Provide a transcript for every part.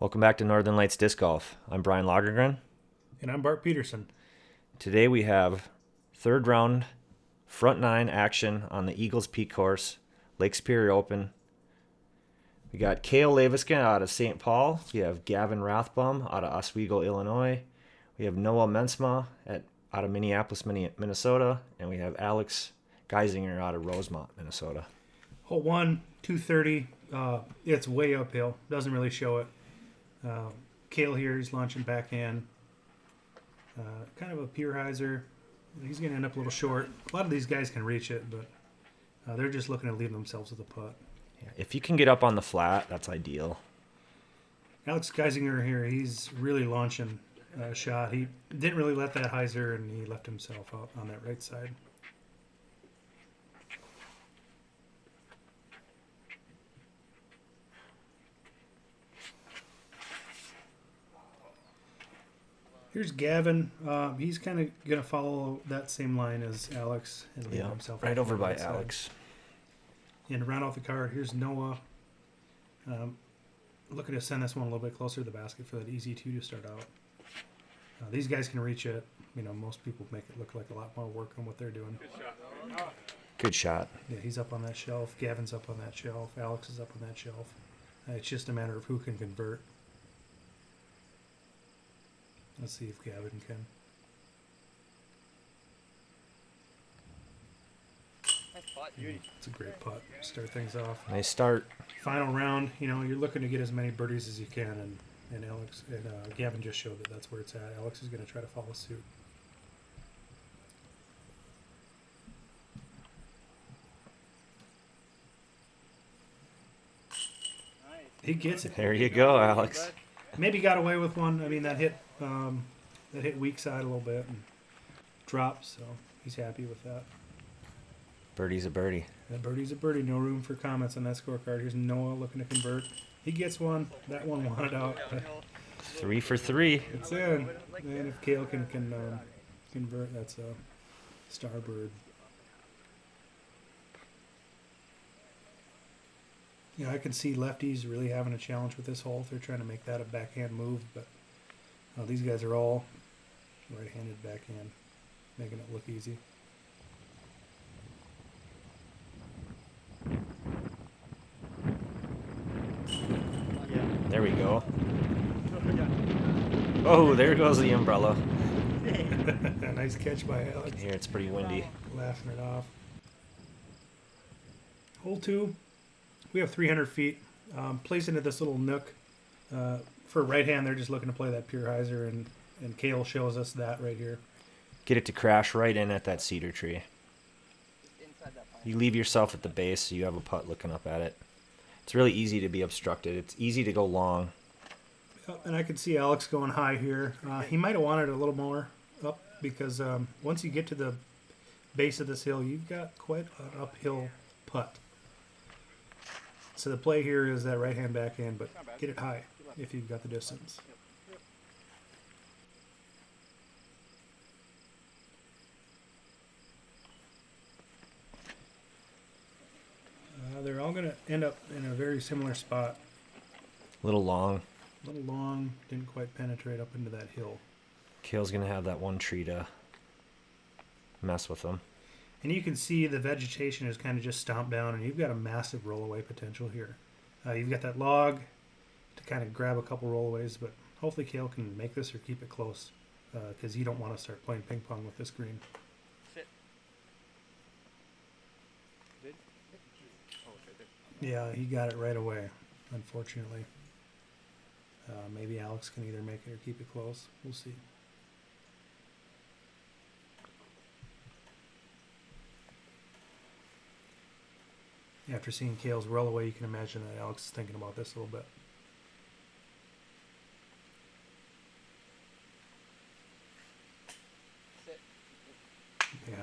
Welcome back to Northern Lights Disc Golf. I'm Brian Lagergren. And I'm Bart Peterson. Today we have third round front nine action on the Eagles Peak course, Lake Superior Open. We got Cale Leiviska out of St. Paul. We have Gavin Rathbun out of Oswego, Illinois. We have Noah Meintsma out of Minneapolis, Minnesota. And we have Alex Geisinger out of Rosemont, Minnesota. Hole 1, 230. It's way uphill. Doesn't really show it. Cale here, he's launching backhand. Kind of a pure hyzer. He's going to end up a little short. A lot of these guys can reach it, but they're just looking to leave themselves with a putt. Yeah, if you can get up on the flat, that's ideal. Alex Geisinger here, he's really launching a shot. He didn't really let that hyzer, and he left himself out on that right side. Here's Gavin. He's kind of going to follow that same line as Alex and leave himself right over by side. Alex. And to round off the card, here's Noah. Looking to send this one a little bit closer to the basket for that easy two to start out. These guys can reach it. You know, most people make it look like a lot more work on what they're doing. Good shot. Yeah, he's up on that shelf. Gavin's up on that shelf. Alex is up on that shelf. It's just a matter of who can convert. Let's see if Gavin can. It's a great putt. Start things off. Nice start. Final round. You know, you're looking to get as many birdies as you can, and Alex and Gavin just showed that that's where it's at. Alex is going to try to follow suit. He gets it. There you go, Alex. Maybe got away with one. I mean, that hit weak side a little bit and dropped, so he's happy with that. Birdie's a birdie. That birdie's a birdie. No room for comments on that scorecard. Here's Noah looking to convert. He gets one. That one wanted out. 3 for 3. It's in. And if Cale can convert, that's a starbird. You know, I can see lefties really having a challenge with this hole if they're trying to make that a backhand move, but these guys are all right-handed backhand, making it look easy. There we go. Oh, there goes the umbrella. Nice catch by Alex. Here it's pretty windy. Laughing it off. Hole 2. We have 300 feet. Placed into this little nook. For right hand, they're just looking to play that pure hyzer, and Cale shows us that right here. Get it to crash right in at that cedar tree. You leave yourself at the base so you have a putt looking up at it. It's really easy to be obstructed. It's easy to go long. And I could see Alex going high here. He might have wanted a little more up because once you get to the base of this hill, you've got quite an uphill putt. So the play here is that right-hand backhand, but get it high if you've got the distance. They're all going to end up in a very similar spot. A little long. A little long, didn't quite penetrate up into that hill. Cale's going to have that one tree to mess with them. And you can see the vegetation is kind of just stomped down, and you've got a massive rollaway potential here. You've got that log to kind of grab a couple rollaways, but hopefully Cale can make this or keep it close because you don't want to start playing ping pong with this green. Sit. Did? Oh, it's right there. Yeah, he got it right away, unfortunately. Maybe Alex can either make it or keep it close. We'll see. After seeing Cale's roll away, you can imagine that Alex is thinking about this a little bit. Sit. Yeah,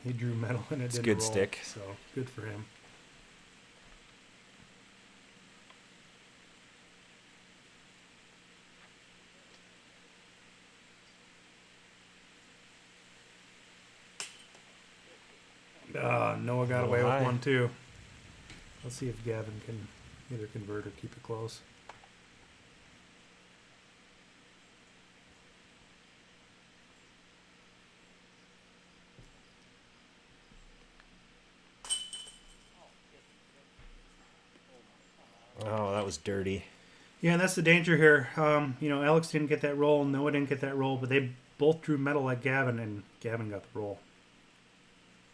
he drew metal and it It's a didn't good roll, stick. so good for him. Noah got away with one too. Let's see if Gavin can either convert or keep it close. was dirty. Yeah, and that's the danger here. Alex didn't get that roll, Noah didn't get that roll, but they both drew metal like Gavin, and Gavin got the roll.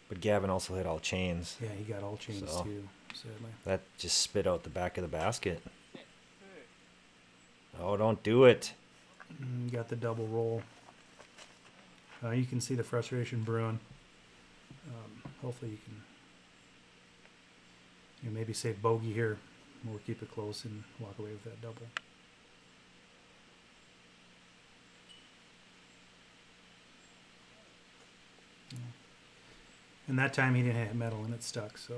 But Gavin also hit all chains. Yeah, he got all chains So. too, sadly. That just spit out the back of the basket. Oh, don't do it. Got the double roll. You can see the frustration brewing. Hopefully you can maybe save bogey here, or keep it close and walk away with that double. And that time he didn't have metal and it stuck, so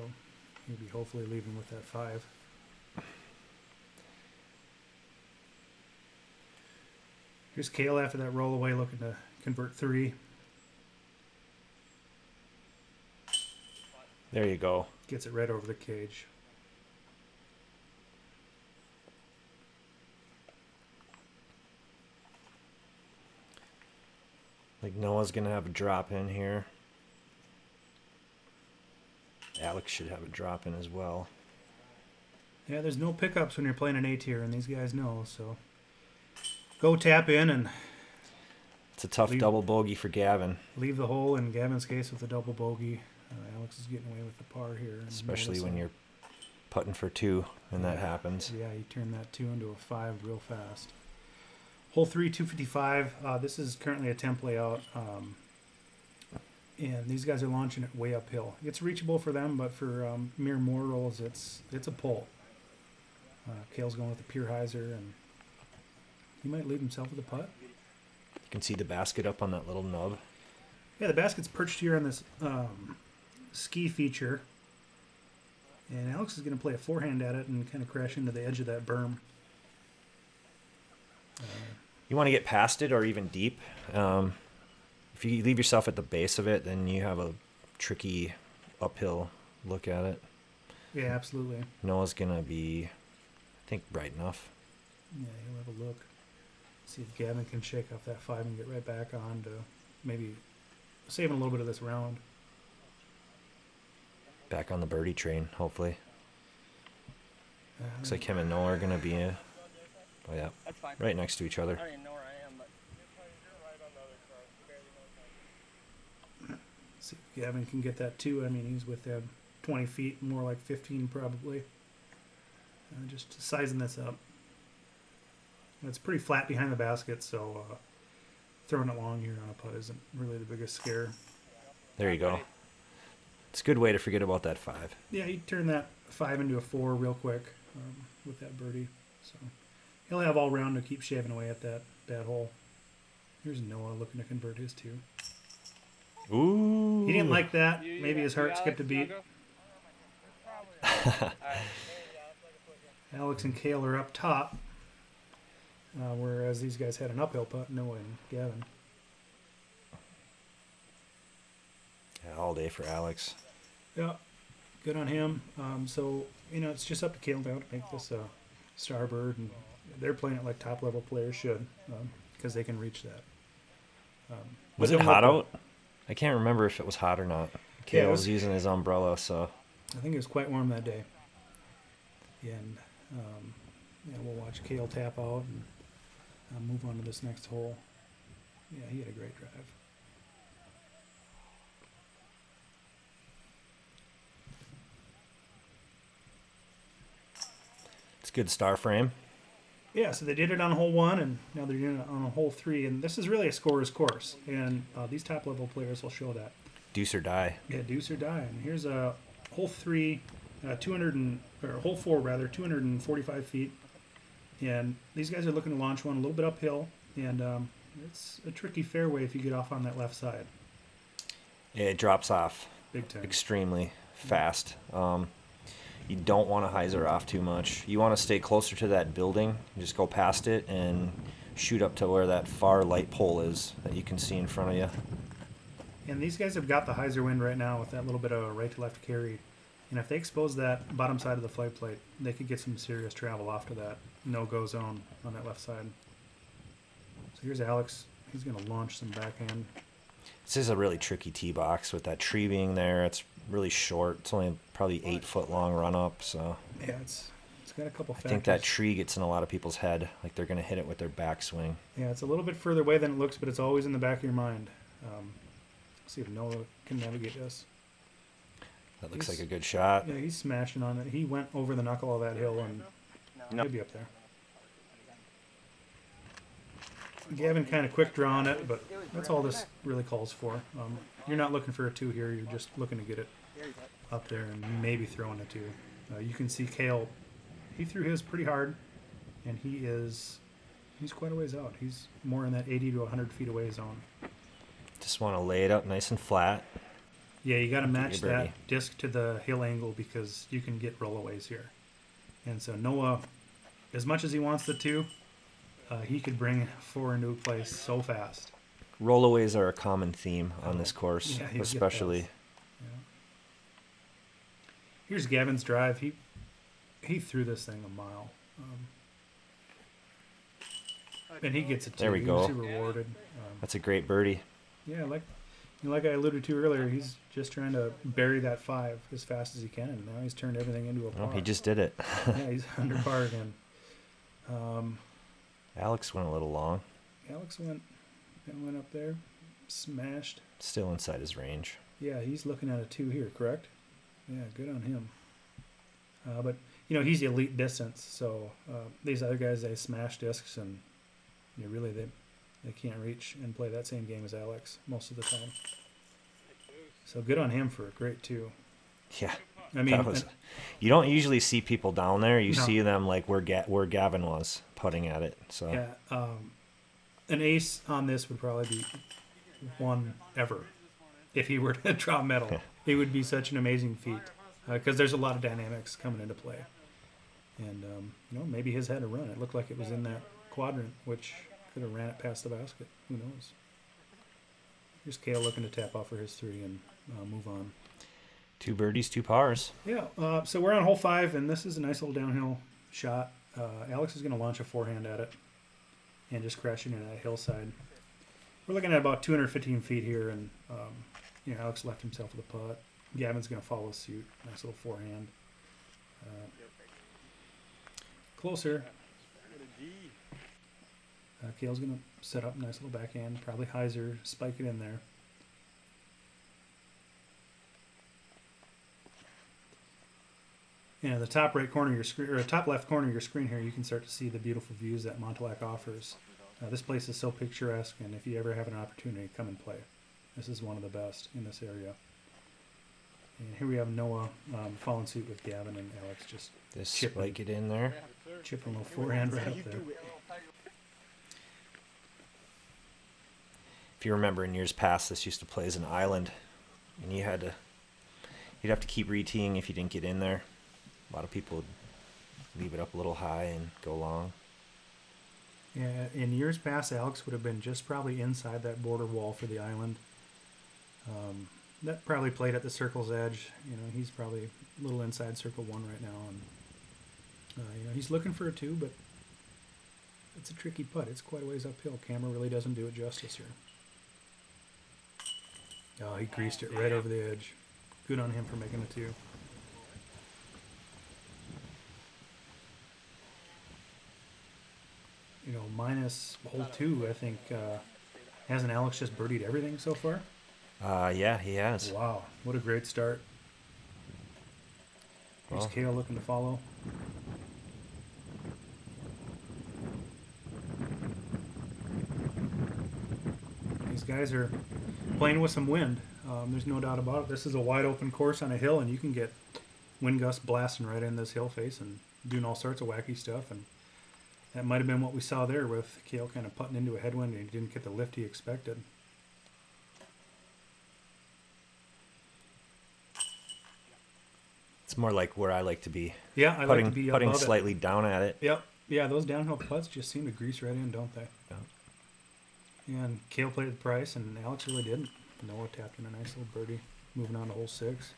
he'll be hopefully leaving with that 5. Here's Cale after that roll away, looking to convert 3. There you go. Gets it right over the cage. Like Noah's going to have a drop in here. Alex should have a drop in as well. Yeah, there's no pickups when you're playing an A tier, and these guys know, so go tap in and It's a tough double bogey for Gavin. leave the hole in Gavin's case with a double bogey. Alex is getting away with the par here. Especially when you're putting for 2 and that happens. Yeah, you turn that 2 into a 5 real fast. Hole 3, 255. This is currently a temp layout. And these guys are launching it way uphill. It's reachable for them, but for mere more rolls, it's a pull. Cale's going with the pure hyzer, and he might leave himself with a putt. You can see the basket up on that little nub. Yeah, the basket's perched here on this ski feature. And Alex is going to play a forehand at it and kind of crash into the edge of that berm. You want to get past it or even deep. If you leave yourself at the base of it, then you have a tricky uphill look at it. Yeah, absolutely. Noah's going to be, I think, bright enough. Yeah, he'll have a look. See if Gavin can shake off that 5 and get right back on to maybe saving a little bit of this round. Back on the birdie train, hopefully. Looks like him and Noah are going to be, oh yeah, That's fine. right next to each other. I don't even know where I am, but See if Gavin can get that 2. I mean, he's within 20 feet, more like 15 probably. Just sizing this up. It's pretty flat behind the basket, so throwing it long here on a putt isn't really the biggest scare. There you go. It's a good way to forget about that 5. Yeah, he turned that 5 into a 4 real quick with that birdie. So he'll have all round to keep shaving away at that bad hole. Here's Noah looking to convert his 2. Ooh. He didn't like that. Maybe his heart skipped a beat. Alex and Cale are up top, whereas these guys had an uphill putt, Noah and Gavin. Yeah, all day for Alex. Yeah, good on him. So, it's just up to Cale now to make this a starbird, and they're playing it like top-level players should, because they can reach that. Was it hot out? I can't remember if it was hot or not. Yeah, Cale was using his umbrella, so. I think it was quite warm that day. And we'll watch Cale tap out and move on to this next hole. Yeah, he had a great drive. It's a good star frame. Yeah, so they did it on hole 1, and now they're doing it on hole 3. And this is really a scorer's course, and these top-level players will show that. Deuce or die. Yeah, deuce or die. And here's hole 3, hole 4 rather, 245 feet. And these guys are looking to launch one a little bit uphill, and it's a tricky fairway if you get off on that left side. Yeah, it drops off Big time. extremely fast. You don't want to hyzer off too much. You want to stay closer to that building. Just go past it and shoot up to where that far light pole is that you can see in front of you. And these guys have got the hyzer wind right now with that little bit of a right to left carry. And if they expose that bottom side of the flight plate, they could get some serious travel off to that no-go zone on that left side. So here's Alex. He's going to launch some backhand. This is a really tricky tee box with that tree being there. It's really short. It's only probably 8 foot long run up. So Yeah, it's It's got a couple I factors. think that tree gets in a lot of people's head. Like they're going to hit it with their backswing. Yeah, it's a little bit further away than it looks, but it's always in the back of your mind. See if Noah can navigate this. That looks He's- like a good shot. Yeah, he's smashing on it. He went over the knuckle of that hill, and he'll be up there. Gavin kind of quick draw on it, but that's all this really calls for. You're not looking for a 2 here. You're just looking to get it up there and maybe throwing a 2. You can see Cale. He threw his pretty hard, and he's quite a ways out. He's more in that 80 to 100 feet away zone. Just want to lay it up nice and flat. Yeah, you got to match your birdie. that disc to the hill angle because you can get rollaways here. And so Noah, as much as he wants the 2, he could bring 4 into a place so fast. Rollaways are a common theme on this course, Yeah, he'll get especially. those. Yeah. Here's Gavin's drive. He threw this thing a mile. And he gets it too. There we He go. was rewarded. That's a great birdie. Yeah, like I alluded to earlier, he's just trying to bury that 5 as fast as he can, and now he's turned everything into a par. Oh, he just did it. Yeah, he's under par again. Alex went a little long. Alex went up there, smashed. Still inside his range. Yeah, he's looking at a 2 here, correct? Yeah, good on him. But he's the elite distance, so these other guys, they smash discs, and really they can't reach and play that same game as Alex most of the time. So good on him for a great 2. Yeah. I mean, You don't usually see people down there. You No. see them like where Gavin was putting at it. So yeah, an ace on this would probably be 1 ever if he were to draw medal. Yeah. It would be such an amazing feat because there's a lot of dynamics coming into play. And maybe his had a run. It looked like it was in that quadrant, which could have ran it past the basket. Who knows? Here's Cale looking to tap off for his 3 and move on. 2 birdies, 2 pars. Yeah, so we're on hole 5, and this is a nice little downhill shot. Alex is going to launch a forehand at it and just crash it into that hillside. We're looking at about 215 feet here, and Alex left himself with a putt. Gavin's going to follow suit. Nice little forehand. Closer. Cale's going to set up a nice little backhand, probably hyzer, spike it in there. The top right corner of your screen, or top left corner of your screen here, you can start to see the beautiful views that Montauk offers. This place is so picturesque, and if you ever have an opportunity, come and play. This is one of the best in this area. And here we have Noah following suit with Gavin and Alex just Just chipping. spike it in there. chipping a little forehand right up there. If you remember in years past, this used to play as an island, and you'd have to keep reteeing if you didn't get in there. A lot of people would leave it up a little high and go long. Yeah, in years past, Alex would have been just probably inside that border wall for the island. That probably played at the circle's edge. He's probably a little inside circle 1 right now, and he's looking for a 2, but it's a tricky putt. It's quite a ways uphill. Camera really doesn't do it justice here. Oh, he greased it right over the edge. Good on him for making a 2. Minus hole 2, I think. Hasn't Alex just birdied everything so far? Yeah, he has. Wow, what a great start. Here's Well. Cale looking to follow. These guys are playing with some wind. There's no doubt about it. This is a wide open course on a hill, and you can get wind gusts blasting right in this hill face and doing all sorts of wacky stuff. And that might have been what we saw there with Cale kind of putting into a headwind, and he didn't get the lift he expected. It's more like where I like to be. Yeah, I like to be putting above slightly down at it. it. Yep. Yeah, those downhill putts just seem to grease right in, don't they? Yeah. And Cale played the price, and Alex really didn't. Noah tapped in a nice little birdie, moving on to hole 6.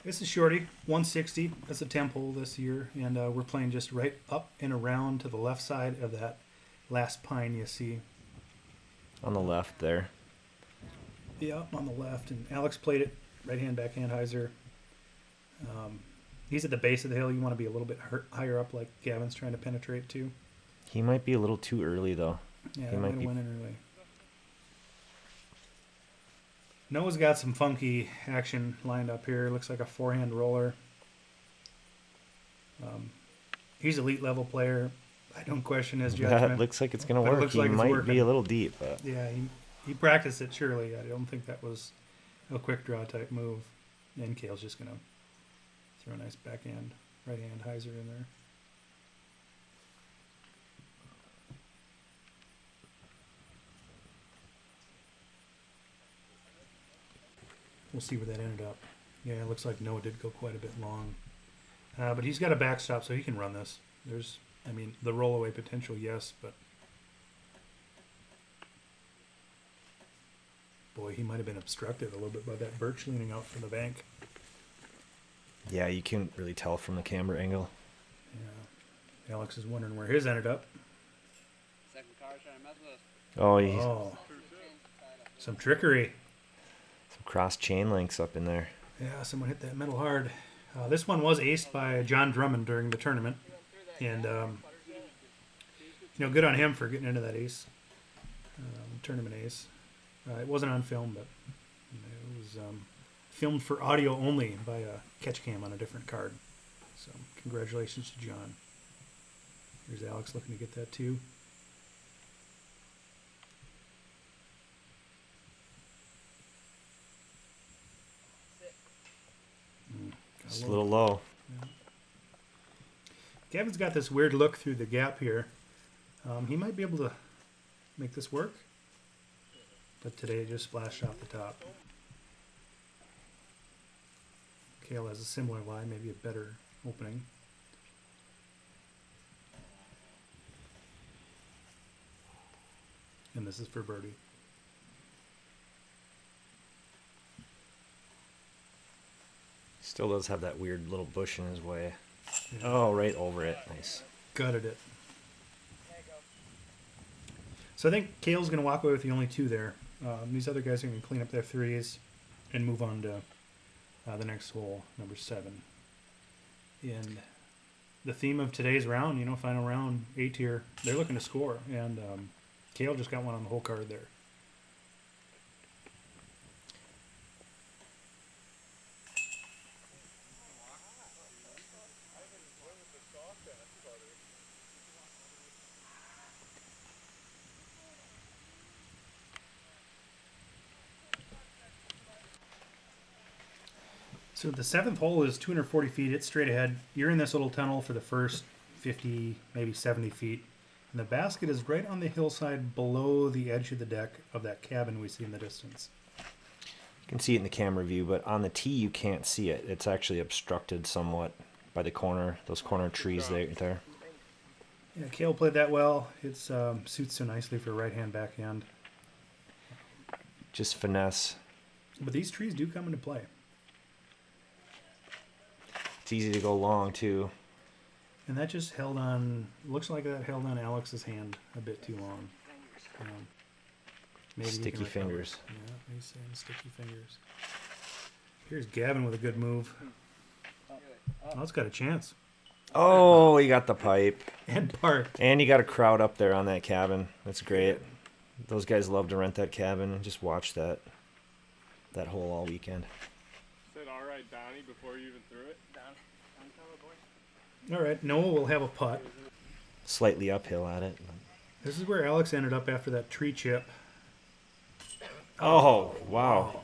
This is shorty, 160. That's a temp hole this year, and we're playing just right up and around to the left side of that last pine you see. On the left there. Yeah, on the left, and Alex played it right hand, backhand, hyzer. He's at the base of the hill. You want to be a little bit higher up, like Gavin's trying to penetrate to. He might be a little too early though. Yeah, He that might might have be. went in early. Noah's got some funky action lined up here. Looks like a forehand roller. He's elite level player. I don't question his That judgment. looks like it's gonna But it work. looks He like it's might be working. a little deep, but Yeah, he practiced it surely. I don't think that was a quick draw type move. And Cale's just gonna throw a nice backhand, right hand hyzer in there. We'll see where that ended up. Yeah, it looks like Noah did go quite a bit long. But he's got a backstop, so he can run this. There's, I mean, the rollaway potential, yes, but boy, he might have been obstructed a little bit by that birch leaning out from the bank. yeah, you can't really tell from the camera angle. Yeah. Alex is wondering where his ended up. Second car trying to mess with us. Oh, he's Oh, some trickery. some cross chain links up in there. Yeah, someone hit that metal hard. This one was aced by John Drummond during the tournament, and good on him for getting into that ace, tournament ace. It wasn't on film, but it was filmed for audio only by a catch cam on a different card. So congratulations to John. Here's Alex looking to get that too. It's a little low. Gavin's got this weird look through the gap here. He might be able to make this work, but today it just splashed off the top. Cale has a similar line, maybe a better opening. And this is for birdie. Still does have that weird little bush in his way. Yeah. Oh, right over it. Nice. Gutted it. So I think Cale's going to walk away with the only two there. These other guys are going to clean up their threes and move on to the next hole, number 7. And the theme of today's round, final round, A tier, they're looking to score. And Cale just got one on the whole card there. So the 7th hole is 240 feet. It's straight ahead. You're in this little tunnel for the first 50, maybe 70 feet. And the basket is right on the hillside below the edge of the deck of that cabin we see in the distance. You can see it in the camera view, but on the tee you can't see it. It's actually obstructed somewhat by the corner, those corner trees there. Yeah, Cale played that well. It suits so nicely for right-hand backhand. Just finesse. But these trees do come into play. It's easy to go long too. And that just held on, looks like that held on Alex's hand a bit too long. Maybe he Sticky can recover. fingers. Yeah, he's saying sticky fingers. Here's Gavin with a good move. Oh, it's got a chance. Oh, he got the pipe. And parked. And you got a crowd up there on that cabin. That's great. Those guys love to rent that cabin and just watch that hole all weekend. Said all right, Donnie, before you even threw it. All right, Noah will have a putt. Slightly uphill at it. This is where Alex ended up after that tree chip. Oh, wow.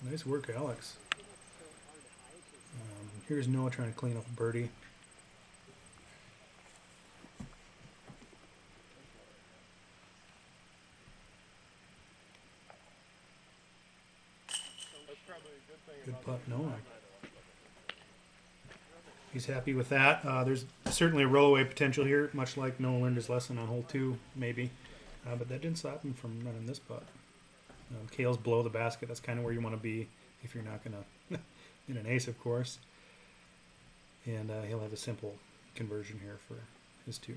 Nice work, Alex. Here's Noah trying to clean up a birdie. Good putt, Noah. He's happy with that. There's certainly a rollaway potential here, much like Noah learned his lesson on hole 2, maybe. But that didn't stop him from running this putt. Cale's below the basket. That's kind of where you want to be if you're not going to in an ace, of course. And he'll have a simple conversion here for his 2.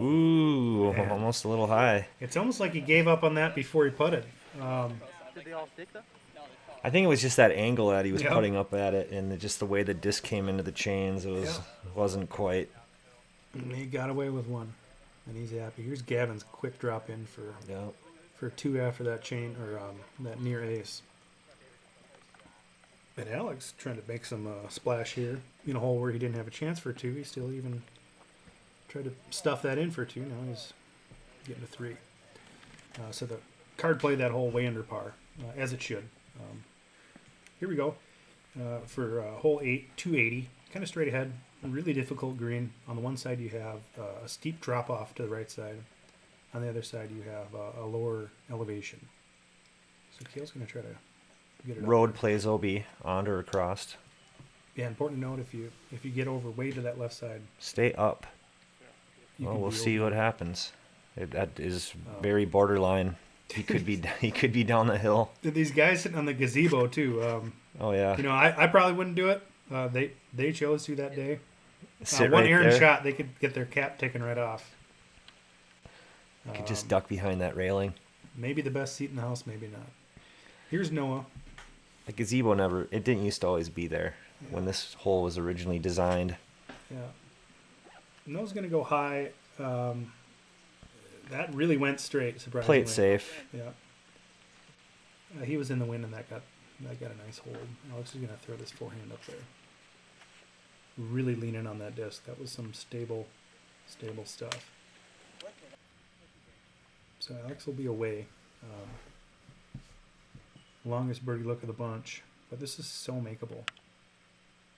Ooh, Man. almost a little high. It's almost like he gave up on that before he putted. Did they all stick though? I think it was just that angle that he was Yep. putting up at it, and just the way the disc came into the chains. It wasn't quite. And he got away with one, and he's happy. Here's Gavin's quick drop in Yeah. for 2 after that chain or that near ace. And Alex trying to make some splash here in a hole where he didn't have a chance for 2. He still even tried to stuff that in for 2. Now he's getting a 3. So the card played that hole way under par, as it should. Here we go for hole 8, 280, kind of straight ahead. A really difficult green. On the one side you have a steep drop off to the right side. On the other side you have a lower elevation. So Cale's going to try to get it up Road there. plays OB, on or across. Yeah, important to note if you get over way to that left side, Stay up. you Well, can we'll be see over. what happens. That is very borderline. He could be he could be down the hill. These guys sitting on the gazebo too. Oh yeah. You know, I probably wouldn't do it. They chose to that day. Sit One right errant there. shot, they could get their cap taken right off. You could just duck behind that railing. Maybe the best seat in the house, maybe not. Here's Noah. The gazebo it didn't used to always be there when this hole was originally designed. Yeah. Noah's going to go high. That really went straight, surprisingly. Play it safe. Yeah. He was in the wind, and that got a nice hold. Alex is going to throw this forehand up there. Really lean in on that disc. That was some stable stuff. So Alex will be away. Longest birdie look of the bunch, but this is so makeable.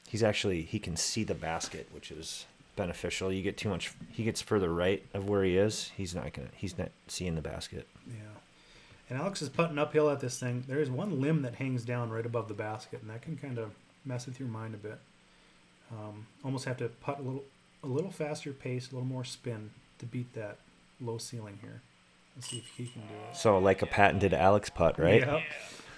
He can see the basket, which is beneficial. You get too much. He gets further right of where he is. He's not seeing the basket. Yeah. And Alex is putting uphill at this thing. There is one limb that hangs down right above the basket, and that can kind of mess with your mind a bit. Almost have to putt a little faster pace, a little more spin to beat that low ceiling here. Let's see if he can do it. So like a patented Alex putt, right? Yep.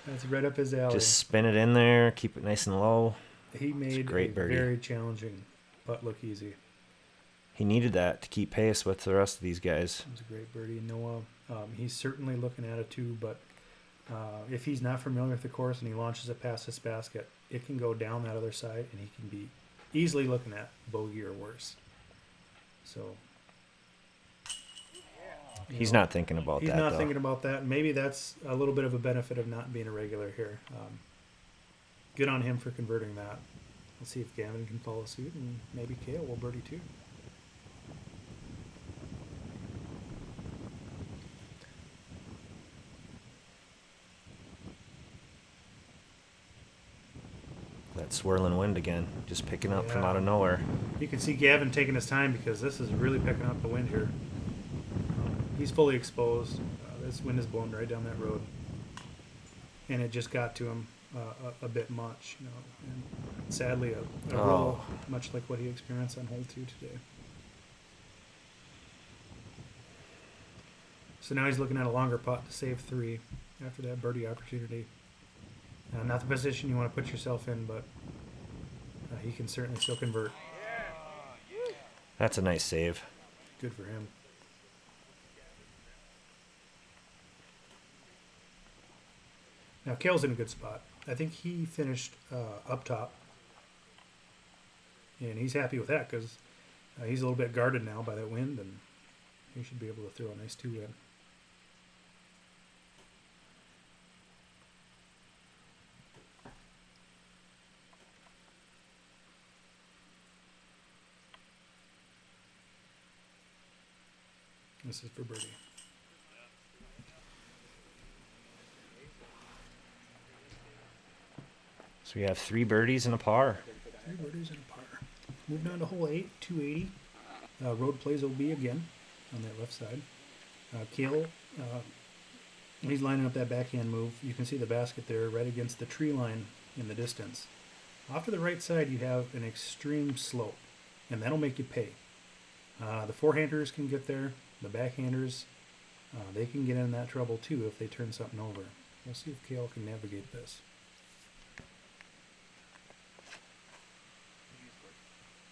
That's right up his alley. Just spin it in there, keep it nice and low. He made great a birdie. very challenging putt look easy. He needed that to keep pace with the rest of these guys. It was a great birdie. Noah, he's certainly looking at it too, but if he's not familiar with the course and he launches it past this basket, it can go down that other side and he can be easily looking at bogey or worse. So He's not thinking about he's that, not though. thinking about that. Maybe that's a little bit of a benefit of not being a regular here. Good on him for converting that. Let's see if Gavin can follow suit, and maybe Cale will birdie too. That swirling wind again, just picking up from Yeah. out of nowhere. You can see Gavin taking his time because this is really picking up the wind here. He's fully exposed. This wind is blowing right down that road, and it just got to him a bit much, you know. And sadly, a roll, much like what he experienced on hole 2 today. So now he's looking at a longer putt to save 3 after that birdie opportunity. Not the position you want to put yourself in, but he can certainly still convert. That's a nice save. Good for him. Now, Cale's in a good spot. I think he finished up top. And he's happy with that because he's a little bit guarded now by that wind, and he should be able to throw a nice 2 in. This is for birdie. So we have 3 birdies and a par. 3 birdies and a par. Moving on to hole 8, 280. Road plays OB again on that left side. Cale, he's lining up that backhand move. You can see the basket there right against the tree line in the distance. Off to the right side, you have an extreme slope, and that'll make you pay. The forehanders can get there. The backhanders, they can get in that trouble too if they turn something over. We'll see if Cale can navigate this.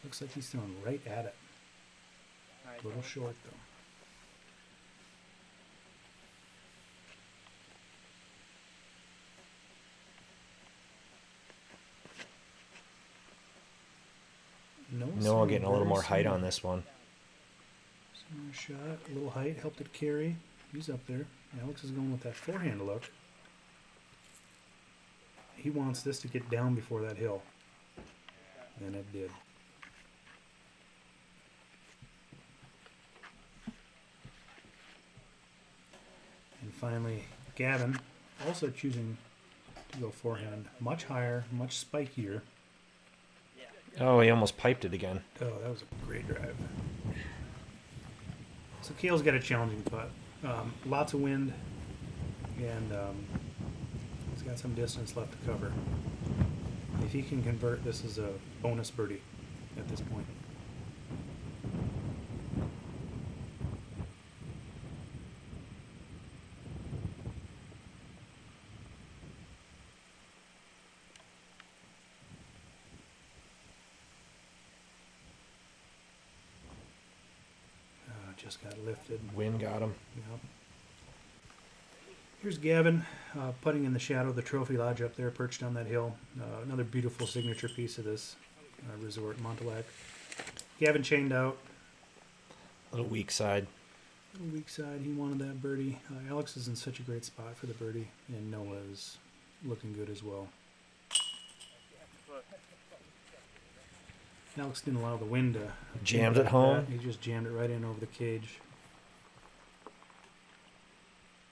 Looks like he's throwing right at it. A little short though. Noah getting a little more height on this one. Center shot, a little height, helped it carry. He's up there. Alex is going with that forehand look. He wants this to get down before that hill. And it did. And finally, Gavin also choosing to go forehand. Much higher, much spikier. Oh, he almost piped it again. Oh, that was a great drive. So Cale's got a challenging putt. Lots of wind, and he's got some distance left to cover. If he can convert, this is a bonus birdie at this point. Just got lifted. Wind got him. Yep. Here's Gavin putting in the shadow of the trophy lodge up there, perched on that hill. Another beautiful signature piece of this resort, Montelak. Gavin chained out. Little weak side. Little weak side. He wanted that birdie. Alex is in such a great spot for the birdie, and Noah's looking good as well. Alex didn't allow the wind to Jammed it home. He just jammed it right in over the cage.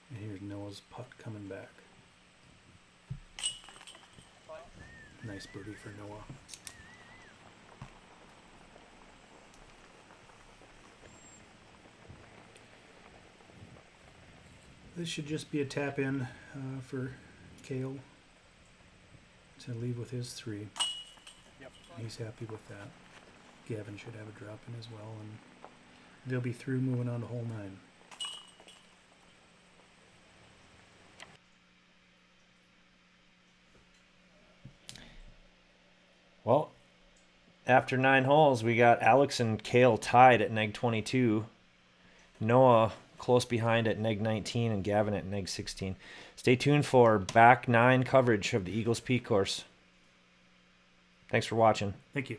And here's Noah's putt coming back. Nice birdie for Noah. This should just be a tap in for Cale to leave with his 3. He's happy with that. Gavin should have a drop in as well, and they'll be through moving on to hole 9. Well, after 9 holes, we got Alex and Cale tied at neg 22. Noah close behind at neg 19 and Gavin at neg 16. Stay tuned for back 9 coverage of the Eagles Peak course. Thanks for watching. Thank you.